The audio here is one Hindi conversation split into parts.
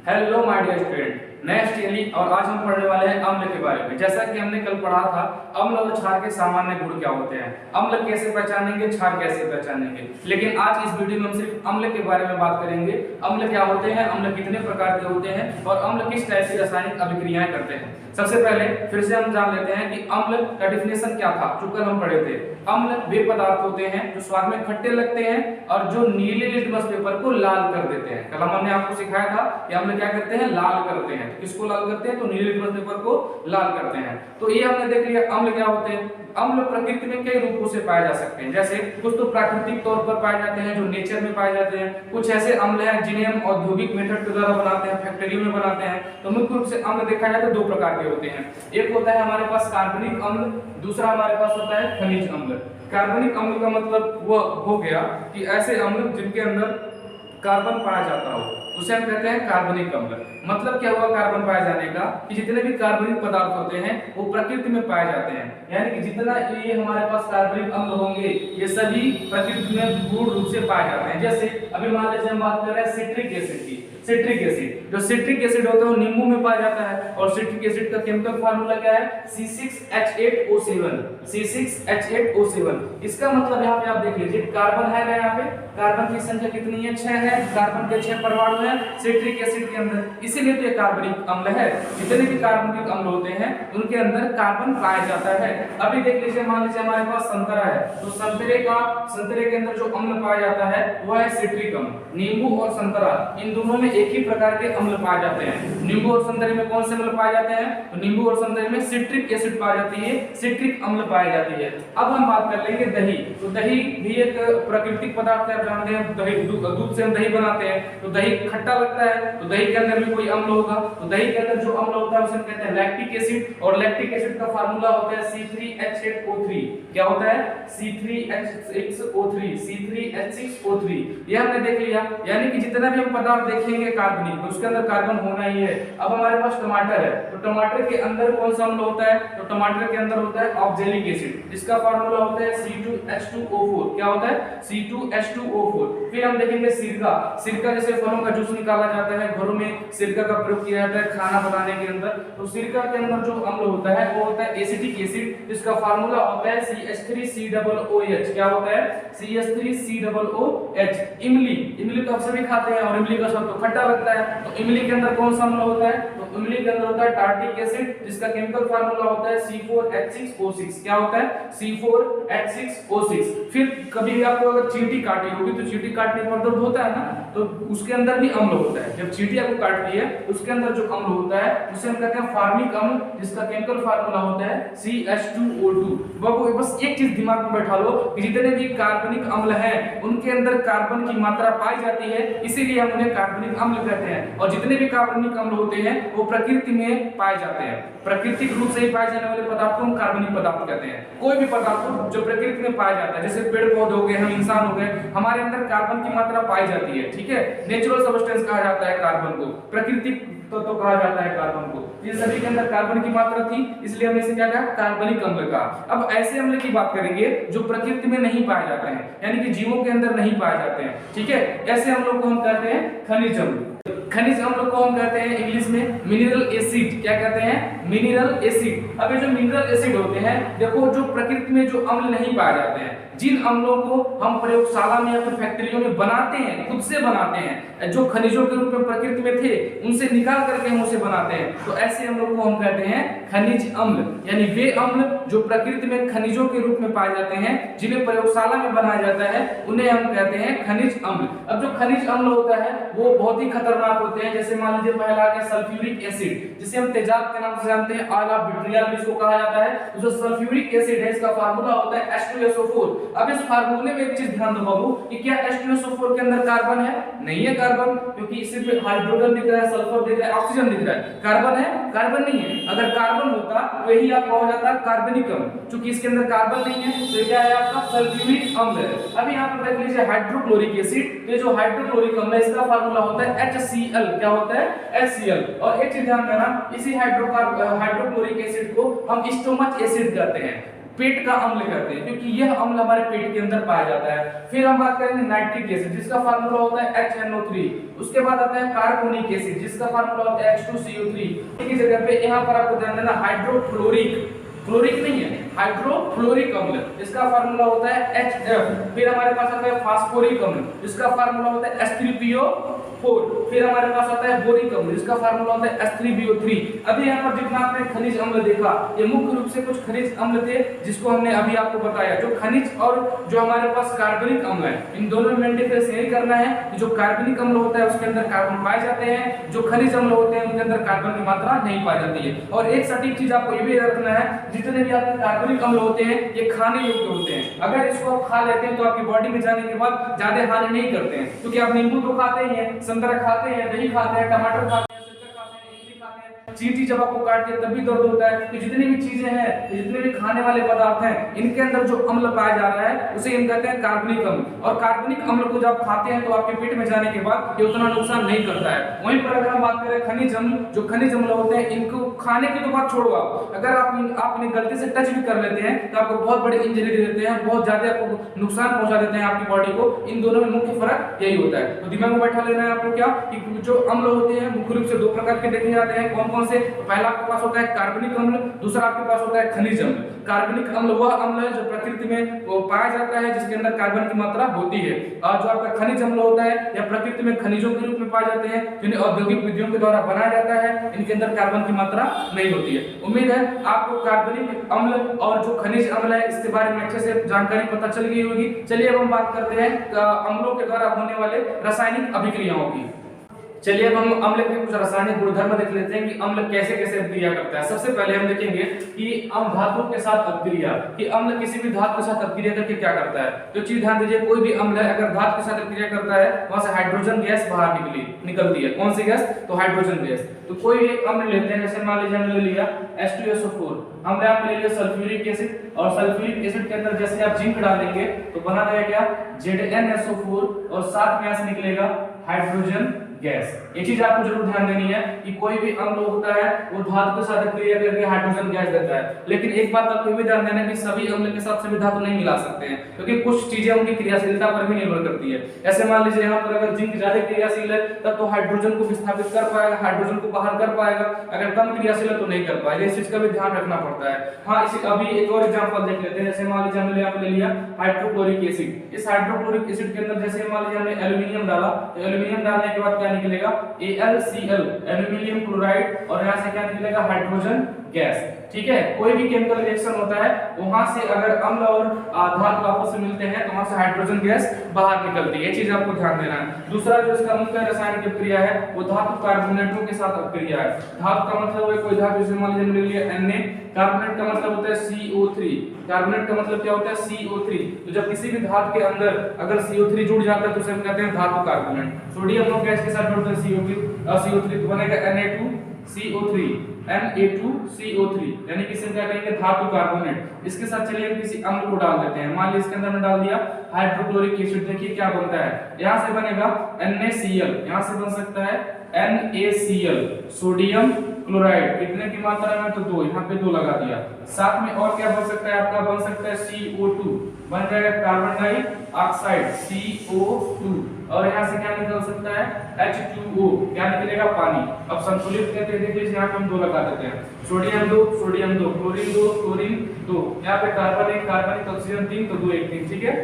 Hello my dear student, next यानी और आज हम पढ़ने वाले हैं अम्ल के बारे में। जैसा कि हमने कल पढ़ा था अम्ल और क्षार के सामान्य गुण क्या होते हैं, अम्ल कैसे पहचानेंगे, क्षार कैसे पहचानेंगे। लेकिन आज इस वीडियो में हम सिर्फ अम्ल के बारे में बात करेंगे। अम्ल क्या होते हैं, अम्ल कितने प्रकार के होते हैं और अम्ल किस टाइप की रासायनिक अभिक्रियाएं करते हैं। सबसे पहले फिर से हम जान लेते हैं कि अम्ल का डिफिनेशन क्या था, जो कल हम पढ़े थे। अम्ल वे पदार्थ होते हैं जो स्वाद में खट्टे लगते हैं और जो नीले लिटमस पेपर को लाल कर देते हैं। कल हमने आपको सिखाया था कि अम्ल क्या करते हैं, लाल करते हैं। तो किसको लाल करते हैं, तो नीले लिटमस पेपर को लाल करते हैं। तो ये हमने देख लिया अम्ल क्या होते हैं। अम्ल प्रकृति में कई रूपों से पाए जा सकते हैं। जैसे कुछ तो प्राकृतिक तौर पर पाए जाते हैं, जो नेचर में पाए जाते हैं। कुछ ऐसे अम्ल हैं जिन्हें हम औद्योगिक मेथड के द्वारा बनाते हैं, फैक्ट्रियों में बनाते हैं। तो मुख्य रूप से अम्ल देखा जाए तो दो प्रकार के होते हैं। एक होता है हमारे पास कार्बनिक अम्ल, दूसरा हमारे पास होता है खनिज अम्ल। कार्बनिक अम्ल का मतलब वो हो गया कि ऐसे अम्ल जिनके अंदर कार्बन पाया जाता हो, उसे हम कहते हैं कार्बनिक अम्ल। मतलब क्या हुआ कार्बन पाए जाने का, कि जितने भी कार्बनिक पदार्थ होते हैं वो प्रकृति में पाए जाते हैं। यानी कि जितना ये हमारे पास कार्बनिक अम्ल होंगे ये सभी प्रकृति में पूर्ण रूप से पाए जाते हैं। जैसे अभी मान लीजिए हम बात कर रहे हैं सिट्रिक एसिड की। सिट्रिक एसिड, जो सिट्रिक एसिड होता है वो नींबू में पाया जाता है। और सिट्रिक एसिड का केमिकल फार्मूला क्या है, C6H8O7। C6H8O7। इसका मतलब यहाँ पे आप देख लीजिए कार्बन है ना, यहाँ पे कार्बन की संख्या कितनी है, 6 है। कार्बन के 6 परमाणु हैं सिट्रिक एसिड के अंदर, इसीलिए तो ये कार्बनिक अम्ल है। जितने भी कार्बनिक अम्ल होते हैं उनके अंदर कार्बन पाया जाता है। अभी देख लीजिए, मान लीजिए हमारे पास संतरा है, तो संतरे के अंदर जो अम्ल पाया जाता है वो है सिट्रिक अम्ल। नींबू और संतरा, इन दोनों में एक ही प्रकार के अम्ल पाए जाते हैं। नींबू और संतरे में कौन से अम्ल पाए जाते हैं, तो नींबू और संतरे में सिट्रिक एसिड पाई जाती है, सिट्रिक अम्ल पाई जाती है। अब हम बात कर लेंगे दही। तो दही भी एक प्राकृतिक पदार्थ है, आप जानते हैं। दही दूध से हम दही बनाते हैं, तो दही खट्टा लगता है, तो दही के अंदर भी कोई अम्ल होगा। तो दही के अंदर जो अम्ल होता है उसे कहते हैं लैक्टिक एसिड। और लैक्टिक एसिड का फार्मूला होता है C3H8O3। क्या होता है, C3H6O3, C3H6O3। ये हमने देख लिया। यानी कि जितना भी हम पदार्थ देखेंगे कार्बनिक, तो उसके अंदर कार्बन होना ही है। अब हमारे पास टमाटर है, तो टमाटर के अंदर कौन सा अम्ल होता है, तो टमाटर के अंदर होता है ऑक्जेलिक एसिड, जिसका फार्मूला होता है C2H2O4। क्या होता है, C2H2O4। फिर हम देखेंगे सिरका। सिरका जैसे फलों का जूस निकाला जाता है, घरों में सिरका का प्रयोग किया जाता है खाना बनाने के अंदर। तो सिरका के अंदर जो अम्ल होता है वो होता है एसिटिक एसिड, जिसका फार्मूला होता है CH3COOH। क्या होता है, CH3COOH। इमली तो आप सभी खाते हैं और इमली का स्वाद तो खट्टा लगता है। तो इमली के अंदर कौन सा अम्ल होता है, तो इमली के अंदर होता है टार्टिक एसिड, जिसका केमिकल फार्मूला होता है C4H6O6। क्या होता है, C4H6O6। फिर कभी भी आपको अगर चींटी काटी होगी तो चींटी काटने पर दर्द होता है ना, तो उसके अंदर भी अम्ल होता है। जब चींटी आपको काटती है उसके अंदर जो अम्ल होता है उसे हम कहते हैं फार्मिक अम्ल, जिसका केमिकल फार्मूला होता है CH2O2। बस एक चीज दिमाग में बैठा लो कि जितने भी कार्बनिक अम्ल हैं उनके अंदर कार्बन की मात्रा पाई जाती है, इसीलिए हम उन्हें कार्बनिक अम्ल कहते हैं। और जितने भी कार्बनिक अम्ल होते हैं वो प्रकृति में पाए जाते हैं। प्राकृतिक रूप से ही पाए जाने वाले पदार्थों को कार्बनिक पदार्थ कहते हैं। कोई भी पदार्थ जो प्रकृति में पाया जाता है, जैसे पेड़ पौधे हो गए, हम इंसान हो गए, हमारे अंदर कार्बन की मात्रा पाई जाती है। ठीक है, नेचुरल सब्सटेंस कहा जाता है कार्बन को, प्राकृतिक तो कहा जाता है कार्बन को। ये सभी के अंदर कार्बन की मात्रा थी, इसलिए हमने इसे क्या कहा, कार्बनिक अम्ल कहा। अब ऐसे अम्ल की बात करेंगे जो प्रकृति में नहीं पाए जाते हैं, यानी कि जीवों के अंदर नहीं पाए जाते हैं। ठीक है, ऐसे अम्लों को हम कहते हैं खनिज अम्ल। खनिज अम्ल को हम कहते हैं इंग्लिश में मिनरल एसिड। क्या कहते हैं, मिनरल एसिड। अब ये जो मिनरल एसिड होते हैं, देखो जो प्रकृति में जो अम्ल नहीं पाए जाते हैं, जिन अम्लों को हम प्रयोगशाला में या फिर फैक्ट्रियों में बनाते हैं, खुद से बनाते हैं, जो खनिजों के रूप में प्रकृति में थे उनसे निकाल करके हम उसे बनाते हैं, तो ऐसे अम्लों को हम कहते हैं खनिज अम्ल। यानी वे अम्ल जो प्रकृति में खनिजों के रूप में पाए जाते हैं, जिन्हें प्रयोगशाला में बनाया जाता है, उन्हें हम कहते हैं खनिज अम्ल। अब जो खनिज अम्ल होता है वो बहुत ही खतरनाक होते हैं। जैसे मान लीजिए पहला आ गया सल्फ्यूरिक एसिड, जिसे हम तेजाब के नाम से जानते हैं, ऑयल ऑफ विट्रियल भी इसको कहा जाता है। जो सल्फ्यूरिक एसिड है इसका फार्मूला होता है H2SO4। अब इस फार्मूले में एक चीज ध्यान दो बाबू, कि क्या H2SO4 के अंदर कार्बन है, नहीं है कार्बन, क्योंकि इसी पे हाइड्रोजन दिख रहा है, सल्फर दिख रहा है, ऑक्सीजन दिख रहा है। कार्बन है, कार्बन नहीं है। अगर कार्बन होता तो यही आपका हो जाता कार्बनिक अम्ल। चूंकि इसके अंदर कार्बन नहीं है तो क्या है आपका सल्फ्यूरिक अम्ल है। अभी यहाँ पर देख लीजिए हाइड्रोक्लोरिक एसिड, तो जो हाइड्रोक्लोरिक अम्ल है इसका फार्मूला होता है HCl। क्या होता है, HCl। और एक चीज ध्यान देना, इसी हाइड्रोक्लोरिक एसिड को हम स्टोमच एसिड कहते हैं। पेट का अम्ल कहते हैं, क्योंकि यह अम्ल हमारे पेट के अंदर पाया जाता है। फिर हम बात करेंगे नाइट्रिक एसिड, जिसका फार्मूला होता है HNO3। उसके बाद आता है कार्बोनिक एसिड, जिसका फार्मूला होता है H2CO3। की जगह पे यहाँ पर आपको ध्यान देना हाइड्रोक्लोरिक, क्लोरिक नहीं है, हाइड्रोक्लोरिक अम्ल, इसका फार्मूला होता है HF। फिर हमारे पास आता है फास्फोरिक अम्ल, इसका फार्मूला होता है H3PO4। फिर हमारे पास आता है बोरिक अम्ल, इसका फार्मूला होता है H3BO3। अभी यहाँ पर जितना आपने खनिज अम्ल देखा, ये मुख्य रूप से कुछ खनिज अम्ल थे जिसको हमने अभी आपको बताया। जो खनिज और जो हमारे पास कार्बनिक अम्ल है, इन दोनों में डिफरेंस यही करना है कि जो कार्बनिक अम्ल होता है उसके अंदर कार्बन पाए जाते हैं, जो खनिज अम्ल होते हैं उनके अंदर कार्बन की मात्रा नहीं पाई जाती है। और एक सटीक चीज आपको ये भी रखना है, जितने भी आपके कार्बनिक अम्ल होते हैं ये खाने योग्य होते हैं। अगर इसको आप खा लेते हैं तो आपकी बॉडी में जाने के बाद ज्यादा हानि नहीं करते हैं, क्योंकि आप नींबू तो खाते ही हैं, संतरा खाते हैं, दही खाते हैं, टमाटर खाते हैं, शक्कर खाते हैं, इमली खाते हैं, चींटी जब आपको काटती है तब भी दर्द होता है। तो जितनी भी चीजें हैं, जितने भी खाने वाले पदार्थ हैं, इनके अंदर जो अम्ल पाया जा रहा है उसे हम कहते हैं कार्बनिक अम्ल। और कार्बनिक अम्ल को जब खाते हैं तो आपके पेट में जाने के बाद ये उतना नुकसान नहीं करता है। वहीं पर अगर हम बात करें खनिज अम्ल, जो खनिज अम्ल होते हैं इनको खाने की तो बात छोड़ो, आप अगर आप इन्हें गलती से टच भी कर लेते हैं तो आपको बहुत बड़ी इंजरी दे देते हैं, बहुत ज्यादा आपको नुकसान पहुंचा देते हैं आपकी बॉडी को। इन दोनों में मुख्य फर्क यही होता है। तो दिमाग में बैठा लेना है आपको क्या, कि जो अम्ल होते हैं मुख्य रूप से दो प्रकार के देखे जाते हैं। कौन कौन से? पहला आपके पास होता है कार्बनिक अम्ल, दूसरा आपके पास होता है खनिज अम्ल। कार्बनिक अम्ल वह अम्ल है जो प्रकृति में वो पाया जाता है, जिसके अंदर कार्बन की मात्रा होती है। और जो आपका खनिज अम्ल होता है या प्रकृति में खनिजों के रूप में पाए जाते हैं, जिन्हें औद्योगिक विधियों के द्वारा बनाया जाता है, इनके अंदर कार्बन की मात्रा नहीं होती है। उम्मीद है आपको कार्बनिक अम्ल और जो खनिज अम्ल है इसके बारे में अच्छे से जानकारी पता चल गई होगी। चलिए अब हम बात करते हैं अम्लों के द्वारा होने वाले रासायनिक अभिक्रियाओं की। चलिए अब हम अम्ल के कुछ रासायनिक गुणधर्म देख लेते हैं कि अम्ल कैसे कैसे अभिक्रिया करता है। सबसे पहले हम देखेंगे कि अम्ल धातुओं के साथ अभिक्रिया, कि अम्ल किसी भी धातु के साथ अभिक्रिया करके क्या करता है। तो चीज ध्यान दीजिए, कोई भी अम्ल है अगर धातु के साथ अभिक्रिया करता है वहां से हाइड्रोजन गैस बाहर निकलती है। कौन सी गैस? तो हाइड्रोजन गैस। तो कोई एक अम्ल लेते हैं, जैसे मान लीजिए हमने ले लिया H2SO4, हमने आप ले लिया सल्फ्यूरिक एसिड, और सल्फ्यूरिक एसिड के अंदर जैसे आप जिंक डालेंगे तो बना देगा क्या? ZnSO4, और साथ में ऐसे निकलेगा हाइड्रोजन गैस। ये चीज आपको जरूर ध्यान देनी है कि कोई भी अम्ल होता है वो धातु के साथ क्रिया करके हाइड्रोजन गैस देता है। लेकिन एक बात आपको भी ध्यान देना है कि सभी अम्ल के साथ सभी धातु नहीं मिला सकते हैं, क्योंकि कुछ चीजें उनकी क्रियाशीलता पर भी निर्भर करती है। ऐसे मान लीजिए यहाँ पर अगर जिंक ज्यादा क्रियाशील है तब तो हाइड्रोजन को विस्थापित कर पाएगा, हाइड्रोजन को बाहर कर पाएगा। अगर कम क्रियाशील है तो नहीं कर पाएगा। इस चीज का भी ध्यान रखना पड़ता है। हाँ, इसी अभी एक और एग्जांपल देख लेते हैं। जैसे मान लीजिए हमने यहाँ पे ले लिया हाइड्रोक्लोरिक एसिड। इस हाइड्रोक्लोरिक एसिड के अंदर जैसे मान लीजिए हमने एल्यूमिनियम डाला, तो एल्यूमिनियम डालने के बाद क्या निकलेगा? AlCl, एल्यूमिनियम क्लोराइड, और यहाँ से क्या निकलेगा? Hydrogen gas. ठीक है, कोई भी केमिकल रिएक्शन होता है वहां से अगर अम्ल और धातु आपस में मिलते हैं तो वहां से हाइड्रोजन गैस बाहर निकलती है। ये चीज आपको ध्यान देना है। दूसरा जो इसका मुख्य रासायनिक अभिक्रिया है वो धातु कार्बोनेटों के साथ अभिक्रिया है। धातु का मतलब है कोई धातु, जैसे मान लीजिए हमने लिया Na, कार्बोनेट का मतलब होता है CO3, कार्बोनेट का मतलब क्या होता है? CO3। तो जब किसी भी धातु के अंदर अगर CO3 जुड़ जाता है तो उसे हम कहते हैं धातु कार्बोनेट। सोडियम और गैस के साथ जुड़ता है CO3 तो बनेगा Na2CO3, Na2CO3, यानी कि इसे क्या कहेंगे? धातु कार्बोनेट। इसके साथ चलिए हम किसी अम्ल को डाल देते हैं। मान लीजिए इसके अंदर में डाल दिया हाइड्रोक्लोरिक एसिड। देखिए क्या बनता है, यहाँ से बनेगा NaCl, यहाँ से बन सकता है NaCl, सोडियम क्लोराइड। कितने की मात्रा में? तो 2, यहाँ पे 2 लगा दिया। साथ में और क्या बन सकता है आपका? बन सकता है CO2, बन जाएगा कार्बन डाइऑक्साइड CO2, और यहाँ से क्या निकल सकता है? H2O, क्या निकलेगा? पानी। अब संतुलित कहते हैं, देखिए यहाँ पे हम 2 लगा देते हैं। सोडियम 2, सोडियम 2, क्लोरीन 2, क्लोरीन 2, यहाँ पे कार्बन 1, कार्बन ऑक्सीजन 3, तो 2 1 3। ठीक है,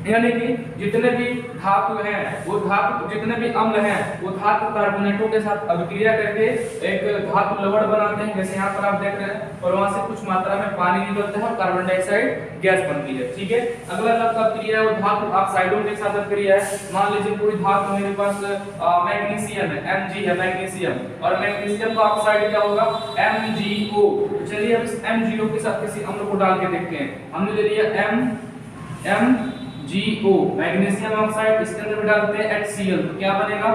यानी कि जितने भी धातु हैं वो धातु, जितने भी अम्ल हैं वो धातु कार्बोनेटों के साथ अभिक्रिया करके एक धातु लवण बनाते हैं, जैसे यहाँ पर आप देख रहे हैं, और वहां से कुछ मात्रा में पानी निकलता है और कार्बन डाइऑक्साइड गैस बनती है। ठीक है, अगला जो अभिक्रिया है वो धातु ऑक्साइडों के साथ अभिक्रिया है। मान लीजिए कोई धातु मेरे पास मैग्नीशियम है, Mg है मैग्नीशियम, और मैग्नीशियम का ऑक्साइड क्या होगा? MgO। चलिए अब इस MgO के साथ किसी अम्ल को डाल के देखते हैं। हमने ले लिया MgO, मैग्नीशियम ऑक्साइड, इसके अंदर भी डालते हैं HCl, तो क्या बनेगा?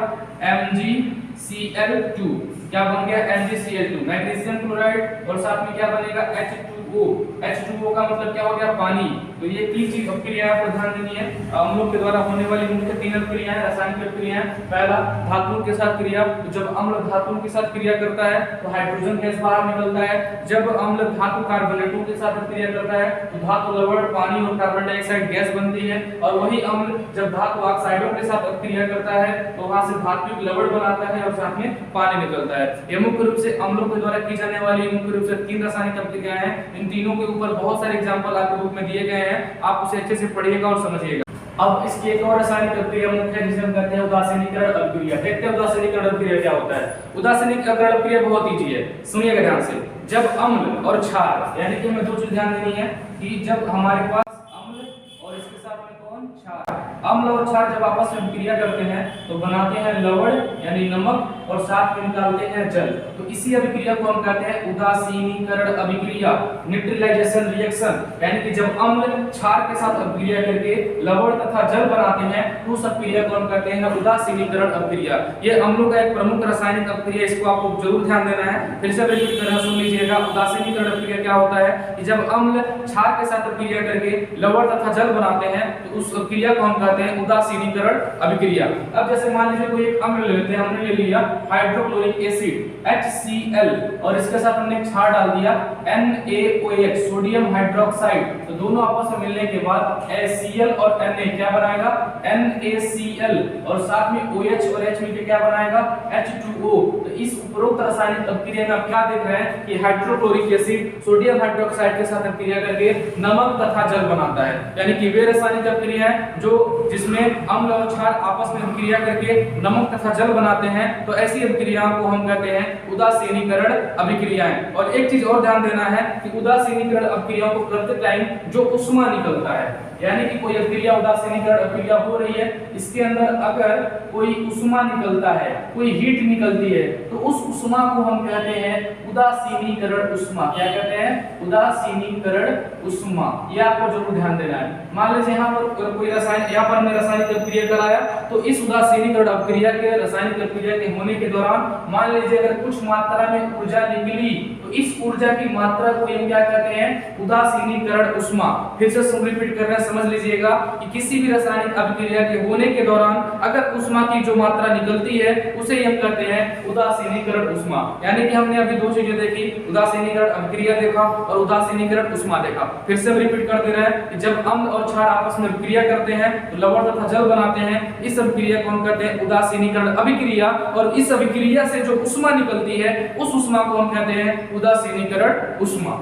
MgCl2, क्या बन गया? MgCl2, मैग्नीशियम क्लोराइड, और साथ में क्या बनेगा? H2O। H2O का मतलब क्या हो गया? पानी। तो ये 3 चीज अभिक्रिया आपको ध्यान देनी है। अम्लों के द्वारा होने वाली मुख्य 3 अभिक्रियाएं रासायनिक अभिक्रियाएं। पहला, धातुओं के साथ क्रिया। तो जब अम्ल धातुओं के साथ क्रिया करता है तो हाइड्रोजन गैस बाहर निकलता है। जब अम्ल धातु कार्बोनेटों के साथ क्रिया करता है तो धातु लवण, पानी और कार्बन डाइऑक्साइड गैस बनती है। और वही अम्ल जब धातु ऑक्साइडों के साथ क्रिया करता है तो वहां से धात्विक लवण बनाता है और साथ में पानी निकलता है। ये मुख्य रूप से अम्लों के द्वारा की जाने वाली मुख्य रूप से 3 रासायनिक अभिक्रियाएं हैं। इन तीनों के ऊपर बहुत सारे एग्जांपल आपके बुक में दिए गए हैं, आप उसे अच्छे से पढ़िएगा और समझिएगा। अब इसकी एक और रासायनिक अभिक्रिया मुख्य है जिसे हम कहते हैं उदासीनीकरण अभिक्रिया। देखते हैं उदासीनीकरण अभिक्रिया क्या होता है। उदासीनीकरण अभिक्रिया बहुत ईजी है, सुनिएगा ध्यान से। जब अम्ल और क्षार, यानी कि हमें 2 चीज ध्यान देनी है कि जब हमारे पास अम्ल और इसके साथ में कौन, क्षार, अम्ल और क्षार जब आपस में अभिक्रिया करते हैं तो बनाते हैं लवण यानी नमक और साथ में निकालते हैं जल। तो इसी अभिक्रिया को हम कहते हैं उदासीनीकरण अभिक्रिया, न्यूट्रलाइजेशन रिएक्शन। यानी कि जब अम्ल क्षार के साथ अभिक्रिया करके लवण तथा जल बनाते हैं तो उस अभिक्रिया को हम कहते हैं उदासीनीकरण अभिक्रिया। ये अम्लों का एक प्रमुख रासायनिक अभिक्रिया, इसको आपको जरूर ध्यान देना है। फिर से रिपीट करना, सुन लीजिएगा। उदासीनीकरण अभिक्रिया क्या होता है कि जब अम्ल क्षार के साथ अभिक्रिया करके लवण तथा जल बनाते हैं तो उस अभिक्रिया को हम कहते हैं उदासीनीकरण अभिक्रिया। अब जैसे मान लीजिए कोई एक अम्ल लेते हैं, हमने ले लिया हाइड्रोक्लोरिक एसिड HCl और इसके साथ हमने क्षार डाल दिया NaOH सोडियम हाइड्रोक्साइड। तो दोनों आपस में मिलने के बाद HCl और Na क्या बनाएगा, NaCl, और साथ में OH और H मिलकर क्या बनाएगा, H2O। तो इस उपरोक्त रासायनिक अभिक्रिया में आप क्या देख रहे हैं कि हाइड्रोक्लोरिक एसिड सोडियम हाइड्रोक्साइड के साथ अभिक्रिया करके नमक तथा जल बनाता है। यानी कि वे रासायनिक अभिक्रिया है जो जिसमें अम्ल और क्षार आपस में अभिक्रिया करके नमक तथा जल बनाते हैं। तो ऐसी अभिक्रियाओं को हम कहते हैं उदासीनीकरण अभिक्रियाएं। और एक चीज और ध्यान देना है कि उदासीनीकरण अभिक्रियाओं को करते टाइम जो उष्मा निकलता है, यानी कि कोई अभिक्रिया उदासीनीकरण अभिक्रिया हो रही है, इसके अंदर अगर कोई उष्मा निकलता है, कोई हीट निकलती है, तो उस उष्मा को हम कहते हैं उदासीनीकरण उष्मा। क्या कहते हैं, उदासीनीकरण उष्मा। ये आपको जरूर ध्यान देना है। मान लीजिए यहाँ पर कोई रसायन, यहाँ पर हमने रासायनिक अभिक्रिया कराया, तो इस उदासीनीकरण अभिक्रिया के रासायनिक अभिक्रिया के होने के दौरान मान लीजिए अगर कुछ मात्रा में ऊर्जा निकली तो इस ऊर्जा की मात्रा को हम क्या कहते हैं, उदासीनीकरण उष्मा। फिर से रिपीट कर रहे हैं, समझ लीजिएगा कि किसी भी रासायनिक अभिक्रिया के होने के दौरान अगर उष्मा की जो मात्रा निकलती है उसे हम कहते हैं उदासीनीकरण उष्मा। यानी कि हमने अभी 2 चीजें देखी, उदासीनीकरण अभिक्रिया देखा और उदासीनीकरण उष्मा देखा। फिर से रिपीट कर दे रहे हैं कि जब अम्ल और क्षार आपस में अभिक्रिया करते हैं तो लवण तथा जल बनाते हैं। इस अभिक्रिया को हम कहते हैं उदासीनीकरण अभिक्रिया। और इस अभिक्रिया से जो उष्मा निकलती है उस उष्मा को हम कहते हैं उदासीनीकरण उष्मा।